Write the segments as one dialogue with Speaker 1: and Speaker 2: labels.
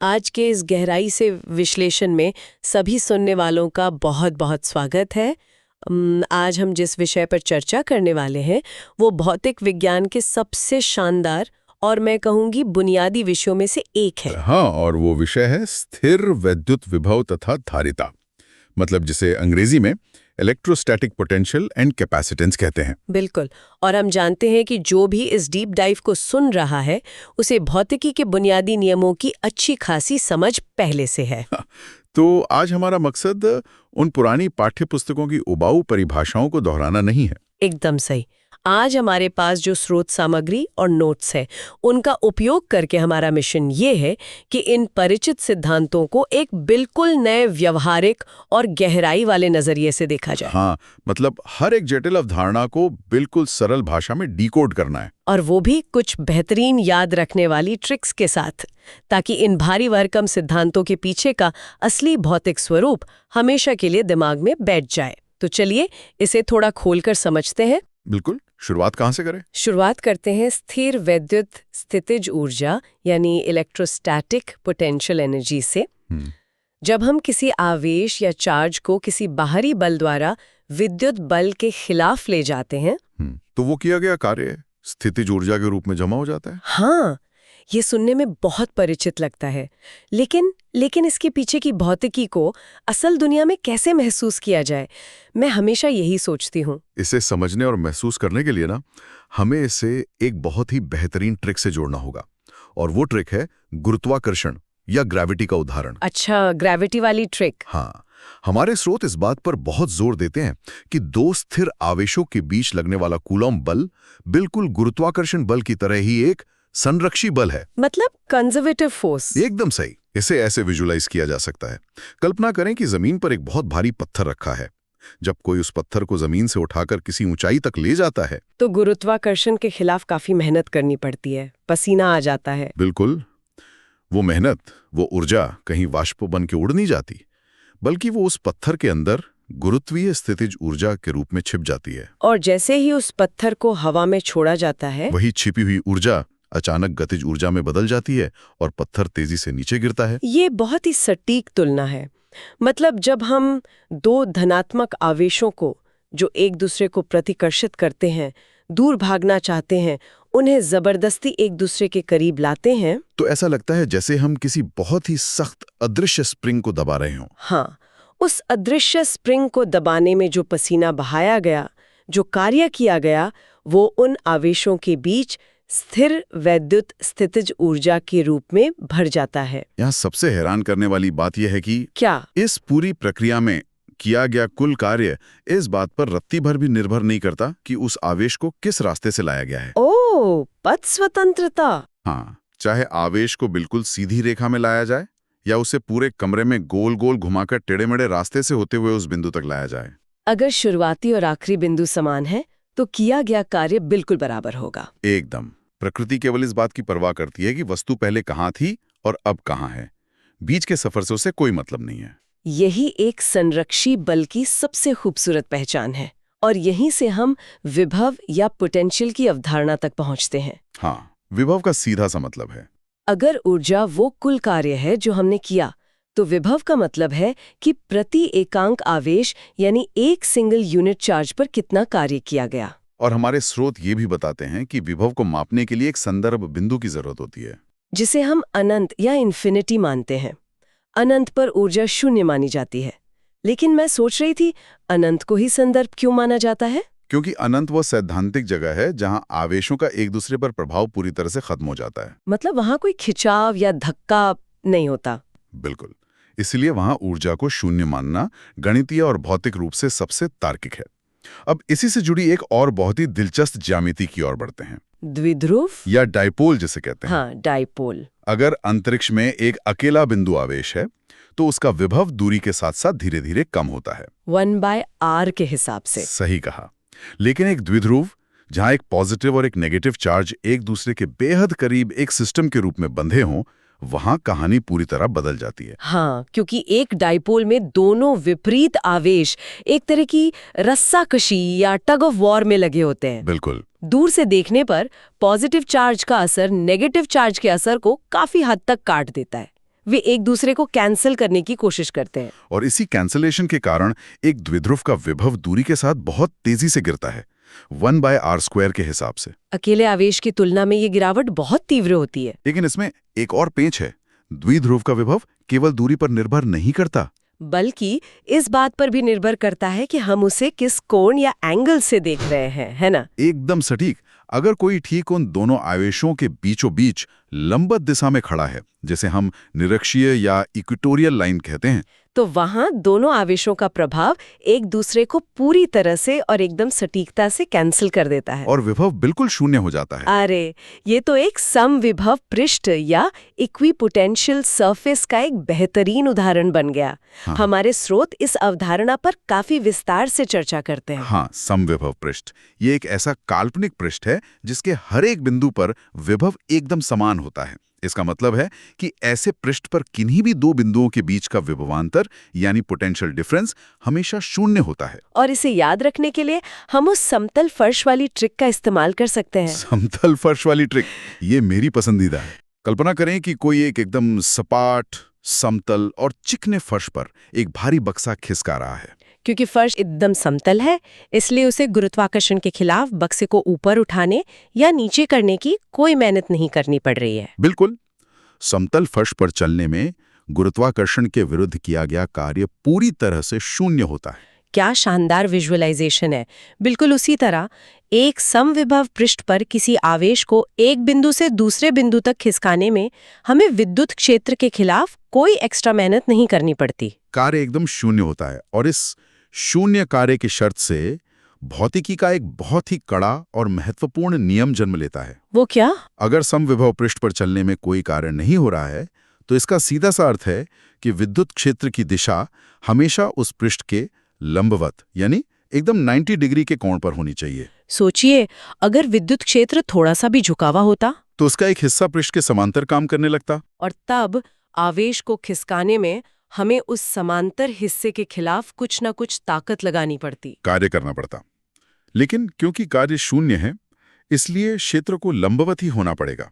Speaker 1: आज के इस गहराई से विश्लेषण में सभी सुनने वालों का बहुत बहुत स्वागत है। आज हम जिस विषय पर चर्चा करने वाले हैं वो भौतिक विज्ञान के सबसे शानदार और मैं कहूँगी बुनियादी विषयों में से एक है।
Speaker 2: हाँ, और वो विषय है स्थिर वैद्युत विभव तथा धारिता, मतलब जिसे अंग्रेजी में इलेक्ट्रोस्टैटिक पोटेंशियल एंड कैपेसिटेंस कहते हैं।
Speaker 1: बिल्कुल। और हम जानते हैं कि जो भी इस डीप डाइव को सुन रहा है उसे भौतिकी के बुनियादी नियमों की अच्छी खासी समझ पहले से है।
Speaker 2: तो आज हमारा मकसद उन पुरानी पाठ्य पुस्तकों की उबाऊ परिभाषाओं को दोहराना नहीं है।
Speaker 1: एकदम सही। आज हमारे पास जो स्रोत सामग्री और नोट्स है उनका उपयोग करके हमारा मिशन ये है कि इन परिचित सिद्धांतों को एक बिल्कुल नए व्यवहारिक और गहराई वाले नजरिए से देखा जाए।
Speaker 2: हाँ, मतलब हर एक जटिल अवधारणा को बिल्कुल सरल भाषा में डिकोड करना है,
Speaker 1: और वो भी कुछ बेहतरीन याद रखने वाली ट्रिक्स के साथ, ताकि इन भारी भरकम सिद्धांतों के पीछे का असली भौतिक स्वरूप हमेशा के लिए दिमाग में बैठ जाए। तो चलिए इसे थोड़ा खोलकर समझते हैं।
Speaker 2: बिल्कुल। शुरुआत कहाँ से करें?
Speaker 1: शुरुआत करते हैं स्थिर वैद्युत स्थितिज ऊर्जा यानी इलेक्ट्रोस्टैटिक पोटेंशियल एनर्जी से। जब हम किसी आवेश या चार्ज को किसी बाहरी बल द्वारा विद्युत बल के खिलाफ ले जाते हैं
Speaker 2: तो वो किया गया कार्य स्थितिज ऊर्जा के रूप में जमा हो जाता है।
Speaker 1: हाँ, ये सुनने में बहुत परिचित लगता है, लेकिन इसके पीछे की भौतिकी को असल दुनिया में कैसे महसूस किया जाए, मैं हमेशा यही सोचती हूँ।
Speaker 2: इसे समझने और महसूस करने के लिए ना हमें इसे एक बहुत ही बेहतरीन ट्रिक से जोड़ना होगा, और वो ट्रिक है गुरुत्वाकर्षण या ग्रेविटी का उदाहरण।
Speaker 1: अच्छा, ग्रेविटी वाली ट्रिक।
Speaker 2: हाँ, हमारे स्रोत इस बात पर बहुत जोर देते हैं कि दो स्थिर आवेशों के बीच लगने वाला कूलॉम बल बिल्कुल गुरुत्वाकर्षण बल की तरह ही एक संरक्षी बल है, मतलब
Speaker 1: कंजर्वेटिव फोर्स।
Speaker 2: एकदम सही। इसे ऐसे विजुलाइज किया जा सकता है। कल्पना करें कि जमीन पर एक बहुत भारी पत्थर रखा है। जब कोई उस पत्थर को जमीन से उठाकर किसी ऊंचाई तक ले जाता है
Speaker 1: तो गुरुत्वाकर्षण के खिलाफ काफी मेहनत करनी पड़ती है, पसीना आ जाता है।
Speaker 2: बिल्कुल। वो मेहनत, वो ऊर्जा कहीं वाष्प बन के उड़ नहीं जाती, बल्कि वो उस पत्थर के अंदर गुरुत्वीय स्थितिज ऊर्जा के रूप में छिप जाती है।
Speaker 1: और जैसे ही उस पत्थर को हवा में छोड़ा जाता है,
Speaker 2: वही छिपी हुई ऊर्जा अचानक गतिज ऊर्जा में बदल जाती है और पत्थर तेजी से नीचे गिरता है।
Speaker 1: ये बहुत ही सटीक तुलना है। मतलब जब हम दो धनात्मक आवेशों को जो एक दूसरे को प्रतिकर्षित करते हैं, दूर भागना चाहते हैं, उन्हें जबरदस्ती एक दूसरे के करीब लाते हैं,
Speaker 2: तो ऐसा लगता है जैसे हम किसी बहुत ही सख्त अदृश्य स्प्रिंग को दबा रहे हों।
Speaker 1: हाँ, उस अदृश्य स्प्रिंग को दबाने में जो पसीना बहाया गया, जो कार्य किया गया, वो उन आवेशों के बीच स्थिर वैद्युत स्थितिज ऊर्जा के रूप में भर जाता है।
Speaker 2: यहाँ सबसे हैरान करने वाली बात यह है कि
Speaker 1: क्या
Speaker 2: इस पूरी प्रक्रिया में किया गया कुल कार्य इस बात पर रत्ती भर भी निर्भर नहीं करता कि उस आवेश को किस रास्ते से लाया गया है।
Speaker 1: ओह, पथ स्वतंत्रता।
Speaker 2: हाँ, चाहे आवेश को बिल्कुल सीधी रेखा में लाया जाए या उसे पूरे कमरे में गोल गोल घुमाकर टेढ़े मेढ़े रास्ते से होते हुए उस बिंदु तक लाया जाए।
Speaker 1: अगर शुरुआती और आखिरी बिंदु समान है तो किया गया कार्य बिल्कुल बराबर होगा।
Speaker 2: एकदम। प्रकृति केवल इस बात की परवाह करती है कि वस्तु पहले कहाँ थी और अब कहाँ है। बीच के सफर से उसे कोई मतलब नहीं है।
Speaker 1: यही एक संरक्षी बल की सबसे खूबसूरत पहचान है, और यहीं से हम विभव या पोटेंशियल की अवधारणा तक पहुंचते हैं।
Speaker 2: हाँ, विभव का सीधा सा मतलब है,
Speaker 1: अगर ऊर्जा वो कुल कार्य है जो हमने किया, तो विभव का मतलब है कि प्रति एकांक आवेश यानी एक सिंगल यूनिट चार्ज पर कितना कार्य किया गया।
Speaker 2: और हमारे स्रोत ये भी बताते हैं कि विभव को मापने के लिए एक संदर्भ बिंदु की जरूरत होती है,
Speaker 1: जिसे हम अनंत या इन्फिनिटी मानते हैं। अनंत पर ऊर्जा शून्य मानी जाती है, लेकिन मैं सोच रही थी अनंत को ही संदर्भ क्यों माना जाता है?
Speaker 2: क्योंकि अनंत वो सैद्धांतिक जगह है जहां आवेशों का एक दूसरे पर प्रभाव पूरी तरह से खत्म हो जाता है।
Speaker 1: मतलब वहां कोई खिंचाव या धक्का नहीं होता।
Speaker 2: बिल्कुल। इसलिए वहां ऊर्जा को शून्य मानना गणितीय और भौतिक रूप से सबसे तार्किक है। अब इसी से जुड़ी एक और बहुत ही दिलचस्प ज्यामिति की ओर बढ़ते हैं।
Speaker 1: द्विध्रुव या
Speaker 2: डाइपोल जिसे कहते हैं।
Speaker 1: हाँ, डाइपोल।
Speaker 2: अगर अंतरिक्ष में एक अकेला बिंदु आवेश है तो उसका विभव दूरी के साथ साथ धीरे धीरे कम होता है,
Speaker 1: 1/r के हिसाब से।
Speaker 2: सही कहा। लेकिन एक द्विध्रुव जहां एक पॉजिटिव और एक नेगेटिव चार्ज एक दूसरे के बेहद करीब एक सिस्टम के रूप में बंधे हों, वहां कहानी पूरी तरह बदल जाती है।
Speaker 1: हाँ, क्योंकि एक डाइपोल में दोनों विपरीत आवेश एक तरह की रस्साकशी या टग ऑफ वॉर में लगे होते हैं।
Speaker 2: बिल्कुल।
Speaker 1: दूर से देखने पर पॉजिटिव चार्ज का असर नेगेटिव चार्ज के असर को काफी हद तक काट देता है। वे एक दूसरे को कैंसिल करने की कोशिश करते हैं।
Speaker 2: और इसी कैंसलेशन के कारण एक द्विध्रुव का विभव दूरी के साथ बहुत तेजी से गिरता है, 1/r² के हिसाब से।
Speaker 1: अकेले आवेश की तुलना में ये गिरावट बहुत तीव्र होती है।
Speaker 2: लेकिन इसमें एक और पेंच है, द्विध्रुव का विभव केवल दूरी पर निर्भर नहीं करता,
Speaker 1: बल्कि इस बात पर भी निर्भर करता है कि हम उसे किस कोण या एंगल से देख रहे हैं, है ना?
Speaker 2: एकदम सटीक। अगर कोई ठीक उन दोनों आवेशों के बीचों बीच लंबवत दिशा में खड़ा है, जिसे हम निरक्षीय या इक्वेटोरियल लाइन कहते हैं,
Speaker 1: तो वहां दोनों आवेशों का प्रभाव एक दूसरे को पूरी तरह से और एकदम सटीकता से कैंसिल कर देता है
Speaker 2: और विभव बिल्कुल शून्य हो जाता है।
Speaker 1: अरे, ये तो एक समविभव पृष्ठ या इक्विपोटेंशियल सरफेस का एक बेहतरीन उदाहरण बन गया।
Speaker 2: हाँ।
Speaker 1: हमारे स्रोत इस अवधारणा पर काफी विस्तार से चर्चा करते हैं।
Speaker 2: हाँ, समविभव पृष्ठ ये एक ऐसा काल्पनिक पृष्ठ है जिसके हर एक बिंदु पर विभव एकदम समान होता है। इसका मतलब है कि ऐसे पृष्ठ पर किन्हीं भी दो बिंदुओं के बीच का विभवांतर यानी पोटेंशियल डिफरेंस हमेशा शून्य होता है।
Speaker 1: और इसे याद रखने के लिए हम उस समतल फर्श वाली ट्रिक का इस्तेमाल कर सकते हैं।
Speaker 2: समतल फर्श वाली ट्रिक, ये मेरी पसंदीदा है। कल्पना करें कि कोई एक एकदम सपाट, समतल और चिकने फर्श पर एक भारी बक्सा खिसका रहा है।
Speaker 1: क्योंकि फर्श एकदम समतल है, इसलिए उसे गुरुत्वाकर्षण के खिलाफ बक्से को ऊपर उठाने या नीचे करने की कोई मेहनत नहीं करनी पड़ रही है।
Speaker 2: बिल्कुल, समतल फर्श पर चलने में गुरुत्वाकर्षण के विरुद्ध किया गया कार्य पूरी तरह से शून्य होता है।
Speaker 1: क्या शानदार विजुअलाइजेशन है। बिल्कुल उसी तरह एक समविभव पृष्ठ पर किसी आवेश को एक बिंदु से दूसरे बिंदु तक खिसकाने में हमें विद्युत क्षेत्र के खिलाफ कोई एक्स्ट्रा मेहनत नहीं करनी पड़ती।
Speaker 2: कार्य एकदम शून्य होता है और इस शून्य कार्य की शर्त से भौतिकी का एक बहुत ही कड़ा और महत्वपूर्ण नियम जन्म लेता है।
Speaker 1: वो क्या?
Speaker 2: अगर समविभव पृष्ठ पर चलने में कोई कार्य नहीं हो रहा है तो इसका सीधा सा अर्थ है कि विद्युत क्षेत्र की दिशा हमेशा उस पृष्ठ के लंबवत यानी एकदम 90 डिग्री के कोण पर होनी चाहिए।
Speaker 1: सोचिए, अगर विद्युत क्षेत्र थोड़ा सा भी झुकावा होता
Speaker 2: तो उसका एक हिस्सा पृष्ठ के समांतर काम करने लगता
Speaker 1: और तब आवेश को खिसकाने में हमें उस समांतर हिस्से के खिलाफ कुछ ना कुछ ताकत लगानी पड़ती,
Speaker 2: कार्य करना पड़ता। लेकिन क्योंकि कार्य शून्य है, इसलिए क्षेत्र को लंबवत ही होना पड़ेगा।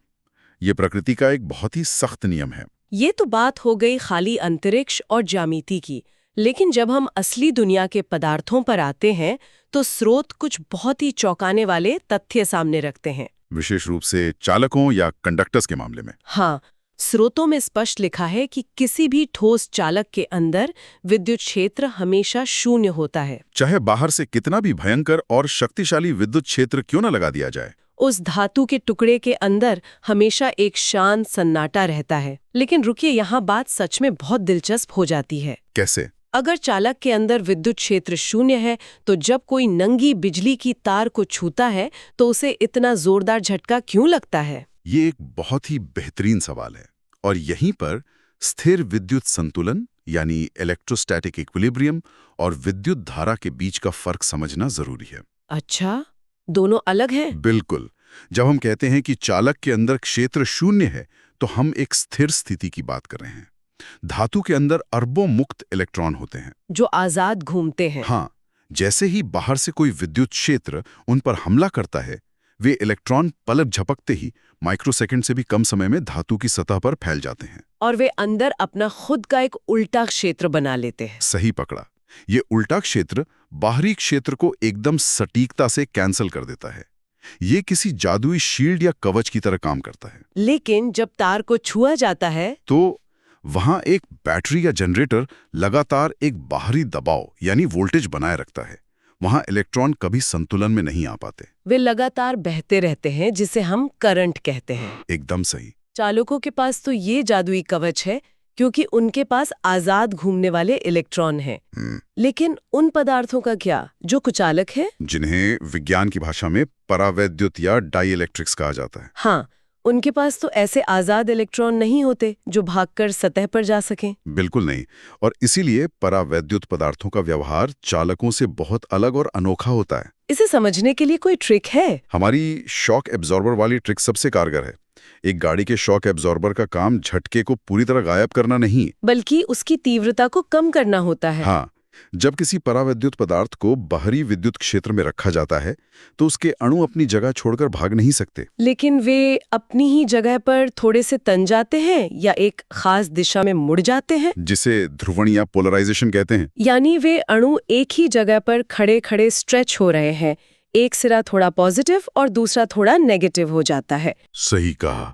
Speaker 2: ये प्रकृति का एक बहुत ही सख्त नियम है।
Speaker 1: ये तो बात हो गई खाली अंतरिक्ष और ज्यामिति की, लेकिन जब हम असली दुनिया के पदार्थों पर आते हैं तो स्रोत कुछ बहुत ही चौंकाने वाले तथ्य सामने रखते हैं,
Speaker 2: विशेष रूप से चालकों या कंडक्टर्स के मामले में।
Speaker 1: हाँ, स्रोतों में स्पष्ट लिखा है कि किसी भी ठोस चालक के अंदर विद्युत क्षेत्र हमेशा शून्य होता है,
Speaker 2: चाहे बाहर से कितना भी भयंकर और शक्तिशाली विद्युत क्षेत्र क्यों न लगा दिया जाए।
Speaker 1: उस धातु के टुकड़े के अंदर हमेशा एक शांत सन्नाटा रहता है। लेकिन रुकिए, यहाँ बात सच में बहुत दिलचस्प हो जाती है।
Speaker 2: कैसे?
Speaker 1: अगर चालक के अंदर विद्युत क्षेत्र शून्य है तो जब कोई नंगी बिजली की तार को छूता है तो उसे इतना जोरदार झटका क्यों लगता है?
Speaker 2: ये एक बहुत ही बेहतरीन सवाल है और यहीं पर स्थिर विद्युत संतुलन यानी इलेक्ट्रोस्टैटिक इक्विलिब्रियम और विद्युत धारा के बीच का फर्क समझना जरूरी है।
Speaker 1: अच्छा, दोनों अलग हैं?
Speaker 2: बिल्कुल। जब हम कहते हैं कि चालक के अंदर क्षेत्र शून्य है तो हम एक स्थिर स्थिति की बात कर रहे हैं। धातु के अंदर अरबों मुक्त इलेक्ट्रॉन होते हैं
Speaker 1: जो आजाद घूमते हैं।
Speaker 2: हाँ, जैसे ही बाहर से कोई विद्युत क्षेत्र उन पर हमला करता है, वे इलेक्ट्रॉन पलक झपकते ही माइक्रोसेकंड से भी कम समय में धातु की सतह पर फैल जाते हैं
Speaker 1: और वे अंदर अपना खुद का एक उल्टा क्षेत्र बना लेते हैं।
Speaker 2: सही पकड़ा। ये उल्टा क्षेत्र बाहरी क्षेत्र को एकदम सटीकता से कैंसल कर देता है। ये किसी जादुई शील्ड या कवच की तरह काम करता है।
Speaker 1: लेकिन जब तार को छुआ जाता है
Speaker 2: तो वहां एक बैटरी या जनरेटर लगातार एक बाहरी दबाव यानी वोल्टेज बनाए रखता है। वहां इलेक्ट्रॉन कभी संतुलन में नहीं आ पाते,
Speaker 1: वे लगातार बहते रहते हैं, जिसे हम करंट कहते हैं।
Speaker 2: एकदम सही।
Speaker 1: चालकों के पास तो ये जादुई कवच है क्योंकि उनके पास आजाद घूमने वाले इलेक्ट्रॉन हैं। लेकिन उन पदार्थों का क्या जो कुचालक है,
Speaker 2: जिन्हें विज्ञान की भाषा में परावैद्युत या डाइइलेक्ट्रिक्स कहा जाता है।
Speaker 1: हाँ, उनके पास तो ऐसे आजाद इलेक्ट्रॉन नहीं होते जो भागकर सतह पर जा सकें।
Speaker 2: बिल्कुल नहीं। और इसीलिए परावैद्युत पदार्थों का व्यवहार चालकों से बहुत अलग और अनोखा होता है।
Speaker 1: इसे समझने के लिए कोई ट्रिक है?
Speaker 2: हमारी शॉक एब्जॉर्बर वाली ट्रिक सबसे कारगर है। एक गाड़ी के शॉक एब्जॉर्बर का काम झटके को पूरी तरह गायब करना नहीं,
Speaker 1: बल्कि उसकी तीव्रता को कम करना होता है।
Speaker 2: हाँ, जब किसी परावैद्युत पदार्थ को बाहरी विद्युत क्षेत्र में रखा जाता है तो उसके अणु अपनी जगह छोड़कर भाग नहीं सकते।
Speaker 1: लेकिन वे अपनी ही जगह पर थोड़े से तन जाते हैं या एक खास दिशा में मुड़ जाते हैं,
Speaker 2: जिसे ध्रुवण या पोलराइजेशन कहते हैं।
Speaker 1: यानी वे अणु एक ही जगह पर खड़े खड़े स्ट्रेच हो रहे हैं, एक सिरा थोड़ा पॉजिटिव और दूसरा थोड़ा नेगेटिव हो जाता है।
Speaker 2: सही कहा।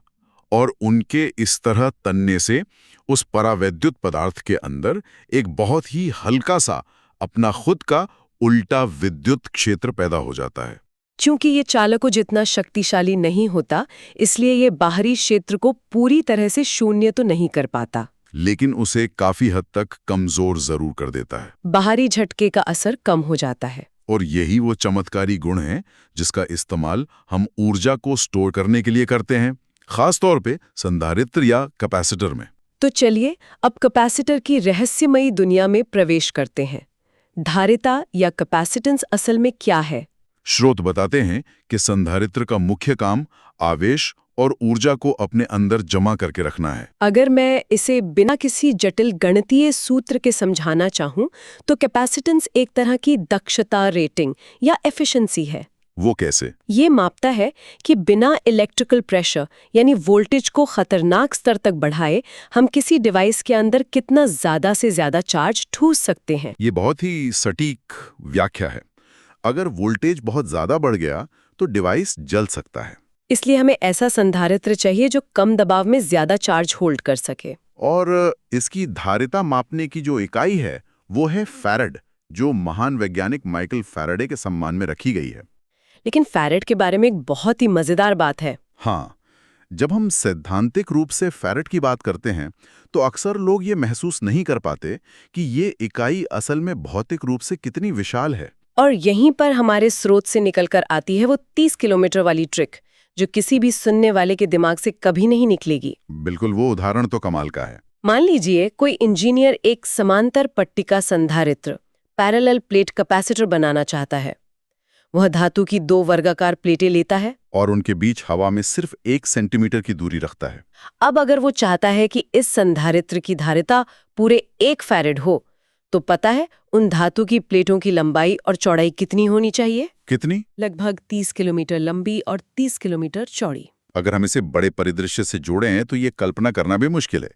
Speaker 2: और उनके इस तरह तनने से उस परावैद्युत पदार्थ के अंदर एक बहुत ही हल्का सा अपना खुद का उल्टा विद्युत क्षेत्र पैदा हो जाता है।
Speaker 1: क्योंकि ये चालकों जितना शक्तिशाली नहीं होता, इसलिए ये बाहरी क्षेत्र को पूरी तरह से शून्य तो नहीं कर पाता,
Speaker 2: लेकिन उसे काफी हद तक कमजोर जरूर कर देता है।
Speaker 1: बाहरी झटके का असर कम हो जाता है।
Speaker 2: और यही वो चमत्कारी गुण है जिसका इस्तेमाल हम ऊर्जा को स्टोर करने के लिए करते हैं, खास तौर पे संधारित्र या कैपेसिटर में।
Speaker 1: तो चलिए अब कैपेसिटर की रहस्यमयी दुनिया में प्रवेश करते हैं। धारिता या कैपेसिटेंस असल में क्या है?
Speaker 2: स्रोत बताते हैं कि संधारित्र का मुख्य काम आवेश और ऊर्जा को अपने अंदर जमा करके रखना है।
Speaker 1: अगर मैं इसे बिना किसी जटिल गणितीय सूत्र के समझाना चाहूं, तो कैपेसिटेंस एक तरह की दक्षता रेटिंग या एफिशिएंसी है।
Speaker 2: वो कैसे?
Speaker 1: ये मापता है कि बिना इलेक्ट्रिकल प्रेशर यानी वोल्टेज को खतरनाक स्तर तक बढ़ाए हम किसी डिवाइस के अंदर कितना ज्यादा से ज्यादा चार्ज ठूस सकते हैं।
Speaker 2: ये बहुत ही सटीक व्याख्या है। अगर वोल्टेज बहुत ज्यादा बढ़ गया तो डिवाइस जल सकता है।
Speaker 1: इसलिए हमें ऐसा संधारित्र चाहिए जो कम दबाव में ज्यादा चार्ज होल्ड कर सके।
Speaker 2: और इसकी धारिता मापने की जो इकाई है वो है फैराड, जो महान वैज्ञानिक माइकल फैराडे के सम्मान में रखी गई है।
Speaker 1: लेकिन फैराड के बारे में एक बहुत ही मजेदार बात है।
Speaker 2: हाँ, जब हम सैद्धांतिक रूप से फैराड की बात करते हैं तो अक्सर लोग ये महसूस नहीं कर पाते कि ये इकाई असल में भौतिक रूप से कितनी विशाल है।
Speaker 1: और यहीं पर हमारे स्रोत से निकलकर आती है वो 30 किलोमीटर वाली ट्रिक, जो किसी भी सुनने वाले के दिमाग से कभी नहीं निकलेगी।
Speaker 2: बिल्कुल, वो उदाहरण तो कमाल का है।
Speaker 1: मान लीजिए कोई इंजीनियर एक समांतर पट्टिका संधारित्र पैरेलल प्लेट कैपेसिटर बनाना चाहता है। वह धातु की 2 वर्गाकार प्लेटें लेता है
Speaker 2: और उनके बीच हवा में सिर्फ 1 सेंटीमीटर की दूरी रखता है।
Speaker 1: अब अगर वो चाहता है कि इस संधारित्र की धारिता पूरे 1 फैरेड हो, तो पता है उन धातु की प्लेटों की लंबाई और चौड़ाई कितनी होनी चाहिए?
Speaker 2: कितनी?
Speaker 1: लगभग 30 किलोमीटर लंबी और 30 किलोमीटर चौड़ी।
Speaker 2: अगर हम इसे बड़े परिदृश्य से जोड़ें तो ये कल्पना करना भी मुश्किल है।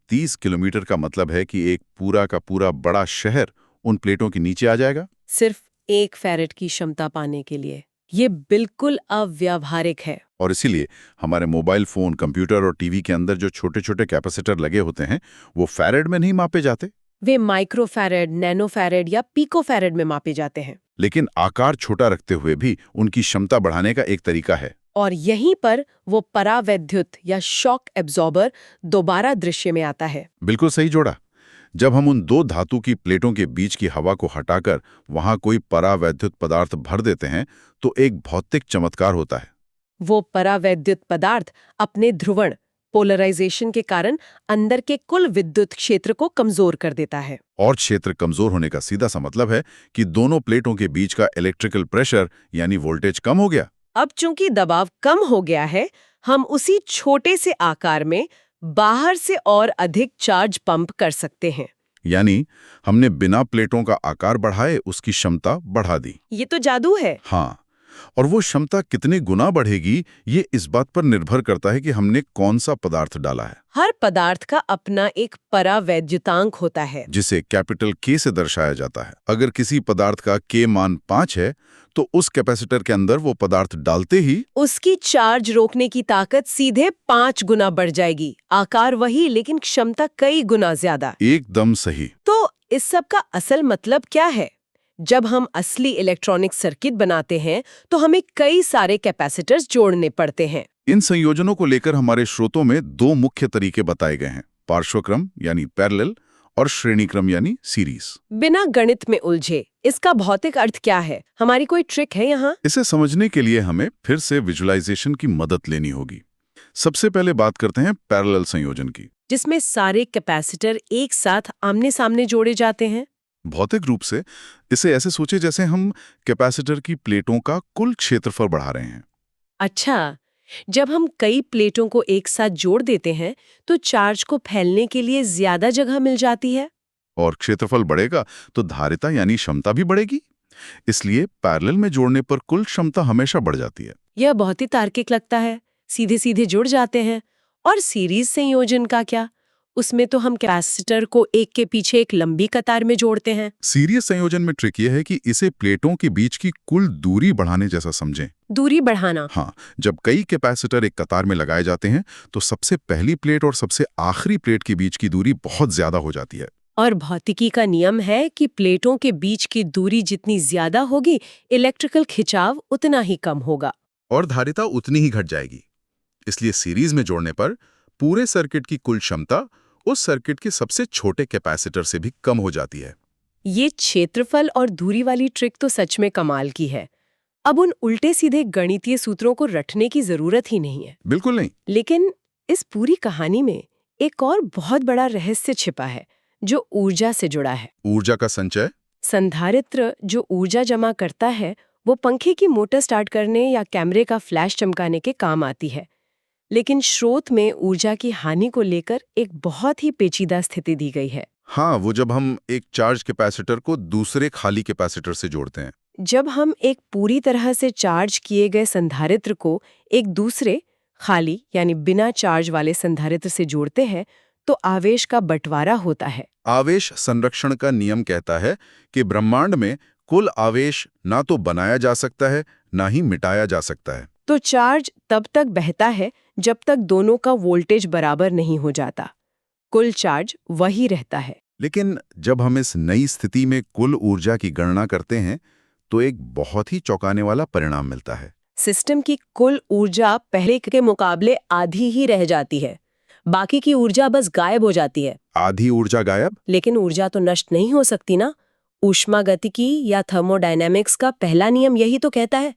Speaker 2: 30 किलोमीटर का मतलब है कि एक पूरा का पूरा बड़ा शहर उन प्लेटों के नीचे आ जाएगा,
Speaker 1: सिर्फ 1 फैरेड की क्षमता पाने के लिए। ये बिल्कुल अव्यावहारिक है।
Speaker 2: और इसीलिए हमारे मोबाइल फोन, कंप्यूटर और टीवी के अंदर जो छोटे छोटे कैपेसिटर लगे होते हैं वो फैरेड में नहीं मापे जाते।
Speaker 1: वे माइक्रो फैरेड, नैनो फैरेड या पीको फैरेड में मापे जाते हैं।
Speaker 2: लेकिन आकार छोटा रखते हुए भी उनकी क्षमता बढ़ाने का एक तरीका है।
Speaker 1: और यहीं पर वो परावैद्युत या शॉक एब्जॉर्बर दोबारा दृश्य में आता है।
Speaker 2: बिल्कुल सही जोड़ा। जब हम उन 2 धातु की प्लेटों के बीच की हवा को हटाकर वहां कोई परावैद्युत पदार्थ भर देते हैं तो एक भौतिक चमत्कार होता है।
Speaker 1: वो परावैद्युत पदार्थ अपने ध्रुवण पोलराइजेशन के कारण अंदर के कुल विद्युत क्षेत्र को कमजोर कर देता है।
Speaker 2: और क्षेत्र कमजोर होने का सीधा सा मतलब है कि दोनों प्लेटों के बीच का इलेक्ट्रिकल प्रेशर यानी वोल्टेज कम हो गया।
Speaker 1: अब चूंकि दबाव कम हो गया है, हम उसी छोटे से आकार में बाहर से और अधिक चार्ज पंप कर सकते हैं।
Speaker 2: यानी हमने बिना प्लेटों का आकार बढ़ाए उसकी क्षमता बढ़ा दी।
Speaker 1: ये तो जादू है।
Speaker 2: हाँ, और वो क्षमता कितने गुना बढ़ेगी ये इस बात पर निर्भर करता है कि हमने कौन सा पदार्थ डाला है।
Speaker 1: हर पदार्थ का अपना एक परावैद्युतांक होता है,
Speaker 2: जिसे कैपिटल K से दर्शाया जाता है। अगर किसी पदार्थ का K मान 5 है तो उस कैपेसिटर के अंदर वो पदार्थ डालते ही
Speaker 1: उसकी चार्ज रोकने की ताकत सीधे 5 गुना बढ़ जाएगी। आकार वही, लेकिन क्षमता कई गुना ज्यादा।
Speaker 2: एकदम सही।
Speaker 1: तो इस सब का असल मतलब क्या है? जब हम असली इलेक्ट्रॉनिक सर्किट बनाते हैं तो हमें कई सारे कैपेसिटर्स जोड़ने पड़ते हैं।
Speaker 2: इन संयोजनों को लेकर हमारे स्रोतों में 2 मुख्य तरीके बताए गए हैं, पार्श्वक्रम यानी पैरेलल और श्रेणीक्रम यानी सीरीज।
Speaker 1: बिना गणित में उलझे, इसका भौतिक अर्थ क्या है? हमारी कोई ट्रिक है यहाँ?
Speaker 2: इसे समझने के लिए हमें फिर से विजुअलाइजेशन की मदद लेनी होगी। सबसे पहले बात करते हैं पैरेलल संयोजन की,
Speaker 1: जिसमें सारे कैपेसिटर एक साथ आमने सामने जोड़े जाते हैं।
Speaker 2: भौतिक रूप से इसे ऐसे सोचे जैसे हम कैपेसिटर की प्लेटों का कुल क्षेत्रफल बढ़ा रहे हैं।
Speaker 1: अच्छा, जब हम कई प्लेटों को एक साथ जोड़ देते हैं तो चार्ज को फैलने के लिए ज्यादा जगह मिल जाती है।
Speaker 2: और क्षेत्रफल बढ़ेगा तो धारिता यानी क्षमता भी बढ़ेगी। इसलिए पैरेलल में जोड़ने पर कुल क्षमता हमेशा बढ़ जाती है।
Speaker 1: यह बहुत ही तार्किक लगता है, सीधे सीधे जुड़ जाते हैं। और सीरीज संयोजन का क्या? उसमें तो हम कैपेसिटर को एक के पीछे एक लंबी कतार में जोड़ते हैं।
Speaker 2: सीरीज संयोजन में ट्रिक यह है कि इसे प्लेटों के बीच की कुल दूरी बढ़ाने जैसा समझें।
Speaker 1: दूरी बढ़ाना?
Speaker 2: हाँ, जब कई कैपेसिटर एक कतार में लगाए जाते हैं तो सबसे पहली प्लेट और सबसे आखिरी प्लेट के बीच की दूरी बहुत ज्यादा हो जाती है।
Speaker 1: और भौतिकी का नियम है कि प्लेटों के बीच की दूरी जितनी ज्यादा होगी, इलेक्ट्रिकल खिंचाव उतना ही कम होगा
Speaker 2: और धारिता उतनी ही घट जाएगी। इसलिए सीरीज में जोड़ने पर पूरे सर्किट की कुल क्षमता उस सर्किट के सबसे छोटे कैपेसिटर से भी कम हो जाती है।
Speaker 1: ये क्षेत्रफल और दूरी वाली ट्रिक तो सच में कमाल की है। अब उन उल्टे सीधे गणितीय सूत्रों को रटने की जरूरत ही नहीं है।
Speaker 2: बिल्कुल नहीं।
Speaker 1: लेकिन इस पूरी कहानी में एक और बहुत बड़ा रहस्य छिपा है जो ऊर्जा से जुड़ा है।
Speaker 2: ऊर्जा का संचय?
Speaker 1: संधारित्र जो ऊर्जा जमा करता है वो पंखे की मोटर स्टार्ट करने या कैमरे का फ्लैश चमकाने के काम आती है। लेकिन स्रोत में ऊर्जा की हानि को लेकर एक बहुत ही पेचीदा स्थिति दी गई है।
Speaker 2: हाँ, वो जब हम एक चार्ज कैपेसिटर को दूसरे खाली कैपेसिटर से जोड़ते हैं।
Speaker 1: जब हम एक पूरी तरह से चार्ज किए गए संधारित्र को एक दूसरे खाली यानी बिना चार्ज वाले संधारित्र से जोड़ते हैं तो आवेश का बंटवारा होता है।
Speaker 2: आवेश संरक्षण का नियम कहता है कि ब्रह्मांड में कुल आवेश ना तो बनाया जा सकता है ना ही मिटाया जा सकता है।
Speaker 1: तो चार्ज तब तक बहता है जब तक दोनों का वोल्टेज बराबर नहीं हो जाता। कुल चार्ज वही रहता है।
Speaker 2: लेकिन जब हम इस नई स्थिति में कुल ऊर्जा की गणना करते हैं तो एक बहुत ही चौंकाने वाला परिणाम मिलता है।
Speaker 1: सिस्टम की कुल ऊर्जा पहले के मुकाबले आधी ही रह जाती है। बाकी की ऊर्जा बस गायब हो जाती है।
Speaker 2: आधी ऊर्जा गायब?
Speaker 1: लेकिन ऊर्जा तो नष्ट नहीं हो सकती ना। ऊष्मागतिकी या थर्मोडायनेमिक्स का पहला नियम यही तो कहता है।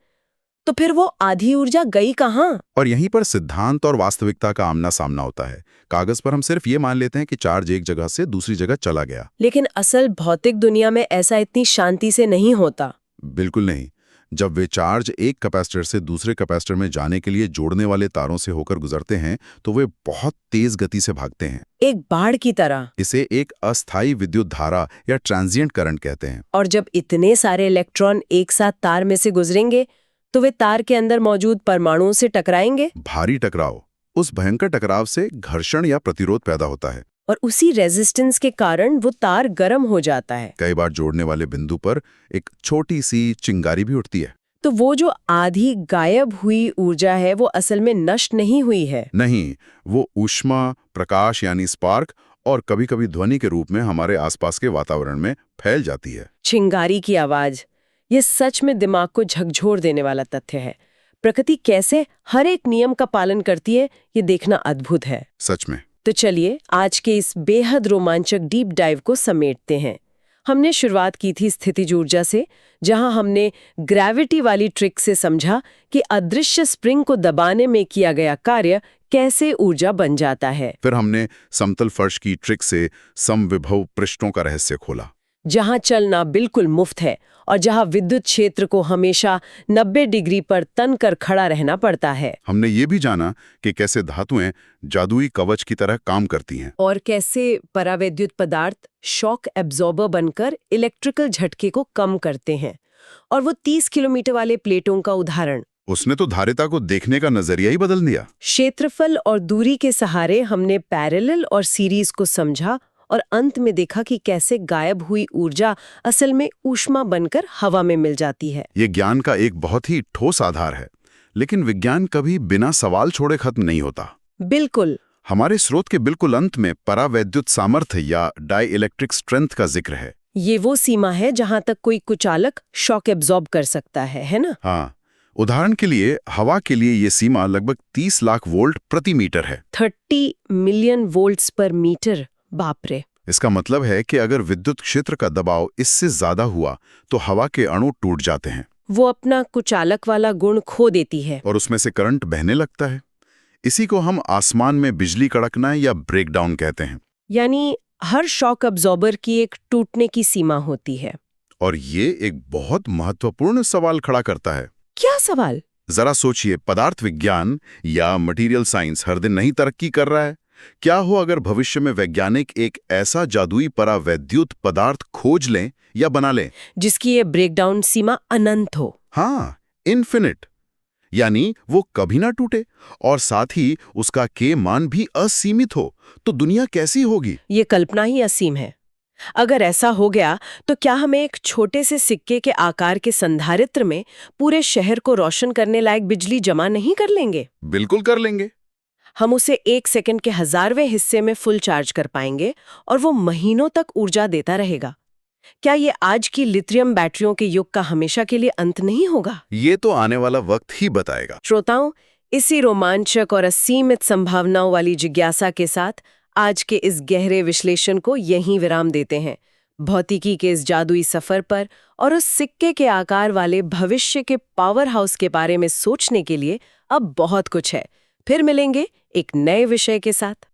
Speaker 1: तो फिर वो आधी ऊर्जा गई कहाँ?
Speaker 2: और यहीं पर सिद्धांत और वास्तविकता का आमना सामना होता है। कागज पर हम सिर्फ ये मान लेते हैं कि चार्ज एक जगह से दूसरी जगह चला गया।
Speaker 1: लेकिन असल भौतिक दुनिया में ऐसा इतनी शांति से नहीं होता।
Speaker 2: बिल्कुल नहीं। जब वे चार्ज एक कैपेसिटर से दूसरे कैपेसिटर में जाने के लिए जोड़ने वाले तारों से होकर गुजरते हैं तो वे बहुत तेज गति से भागते हैं,
Speaker 1: एक बाढ़ की तरह।
Speaker 2: इसे एक अस्थायी विद्युत धारा या ट्रांजिएंट करंट कहते हैं।
Speaker 1: और जब इतने सारे इलेक्ट्रॉन एक साथ तार में से गुजरेंगे तो वे तार के अंदर मौजूद परमाणुओं से टकराएंगे।
Speaker 2: भारी टकराव। उस भयंकर टकराव से घर्षण या प्रतिरोध पैदा होता है
Speaker 1: और उसी रेजिस्टेंस के कारण वो तार गर्म हो जाता है।
Speaker 2: कई बार जोड़ने वाले बिंदु पर एक छोटी सी चिंगारी भी उठती है।
Speaker 1: तो वो जो आधी गायब हुई ऊर्जा है वो असल में नष्ट नहीं हुई है।
Speaker 2: नहीं, वो ऊष्मा, प्रकाश यानी स्पार्क और कभी-कभी ध्वनि के रूप में हमारे आसपास के वातावरण में फैल जाती है।
Speaker 1: चिंगारी की आवाज, ये सच में दिमाग को झकझोर देने वाला तथ्य है। प्रकृति कैसे हर एक नियम का पालन करती है, ये देखना अद्भुत है।
Speaker 2: सच में।
Speaker 1: तो चलिए आज के इस बेहद रोमांचक डीप डाइव को समेटते हैं। हमने शुरुआत की थी स्थितिज ऊर्जा से, जहां हमने ग्रेविटी वाली ट्रिक से समझा कि अदृश्य स्प्रिंग को दबाने में किया गया कार्य कैसे ऊर्जा बन जाता है।
Speaker 2: फिर हमने समतल फर्श की ट्रिक से समविभव पृष्ठों का रहस्य खोला,
Speaker 1: जहां चलना बिल्कुल मुफ्त है और जहां विद्युत क्षेत्र को हमेशा 90 डिग्री पर तन कर खड़ा रहना पड़ता है।
Speaker 2: हमने ये भी जाना कि कैसे धातुएं जादुई कवच की तरह काम करती हैं
Speaker 1: और कैसे परावैद्युत पदार्थ शॉक एब्जॉर्बर बनकर इलेक्ट्रिकल झटके को कम करते हैं। और वो 30 किलोमीटर वाले प्लेटों का उदाहरण,
Speaker 2: उसने तो धारिता को देखने का नजरिया ही बदल दिया।
Speaker 1: क्षेत्रफल और दूरी के सहारे हमने पैरेलल और सीरीज को समझा और अंत में देखा कि कैसे गायब हुई ऊर्जा असल में ऊष्मा बनकर हवा में मिल जाती है।
Speaker 2: ये ज्ञान का एक बहुत ही ठोस आधार है, लेकिन विज्ञान कभी बिना सवाल छोड़े खत्म नहीं होता।
Speaker 1: बिल्कुल।
Speaker 2: हमारे स्रोत के बिल्कुल अंत में परावैद्युत सामर्थ्य या डाई इलेक्ट्रिक स्ट्रेंथ का जिक्र है।
Speaker 1: ये वो सीमा है जहां तक कोई कुचालक शॉक एब्जॉर्ब कर सकता है ना?
Speaker 2: हाँ, उदाहरण के लिए हवा के लिए ये सीमा लगभग 30 लाख वोल्ट प्रति मीटर है।
Speaker 1: 30 मिलियन वोल्ट्स पर मीटर। बाप रे।
Speaker 2: इसका मतलब है कि अगर विद्युत क्षेत्र का दबाव इससे ज्यादा हुआ तो हवा के अणु टूट जाते हैं,
Speaker 1: वो अपना कुचालक वाला गुण खो देती है
Speaker 2: और उसमें से करंट बहने लगता है। इसी को हम आसमान में बिजली कड़कना या ब्रेकडाउन कहते हैं।
Speaker 1: यानी हर शॉक अब्जॉर्बर की एक टूटने की सीमा होती है।
Speaker 2: और ये एक बहुत महत्वपूर्ण सवाल खड़ा करता है।
Speaker 1: क्या सवाल?
Speaker 2: जरा सोचिए, पदार्थ विज्ञान या मटेरियल साइंस हर दिन नहीं तरक्की कर रहा है, क्या हो अगर भविष्य में वैज्ञानिक एक ऐसा जादुई परावैद्युत पदार्थ खोज लें या बना लें
Speaker 1: जिसकी ये ब्रेकडाउन सीमा अनंत हो।
Speaker 2: हाँ, इन्फिनिट, यानी वो कभी ना टूटे और साथ ही उसका के मान भी असीमित हो, तो दुनिया कैसी होगी?
Speaker 1: ये कल्पना ही असीम है। अगर ऐसा हो गया तो क्या हमें एक छोटे से सिक्के के आकार के संधारित्र में पूरे शहर को रोशन करने लायक बिजली जमा नहीं कर लेंगे?
Speaker 2: बिल्कुल कर लेंगे।
Speaker 1: हम उसे 1 सेकंड के 1000वें हिस्से में फुल चार्ज कर पाएंगे और वो महीनों तक ऊर्जा देता रहेगा। क्या ये आज की लिथियम बैटरियों के युग का हमेशा के लिए अंत नहीं होगा?
Speaker 2: ये तो आने वाला वक्त ही बताएगा।
Speaker 1: श्रोताओं, इसी रोमांचक और असीमित संभावनाओं वाली जिज्ञासा के साथ आज के इस गहरे विश्लेषण को यहीं विराम देते हैं। भौतिकी के इस जादुई सफर पर और उस सिक्के के आकार वाले भविष्य के पावर हाउस के बारे में सोचने के लिए अब बहुत कुछ है। फिर मिलेंगे एक नए विषय के साथ।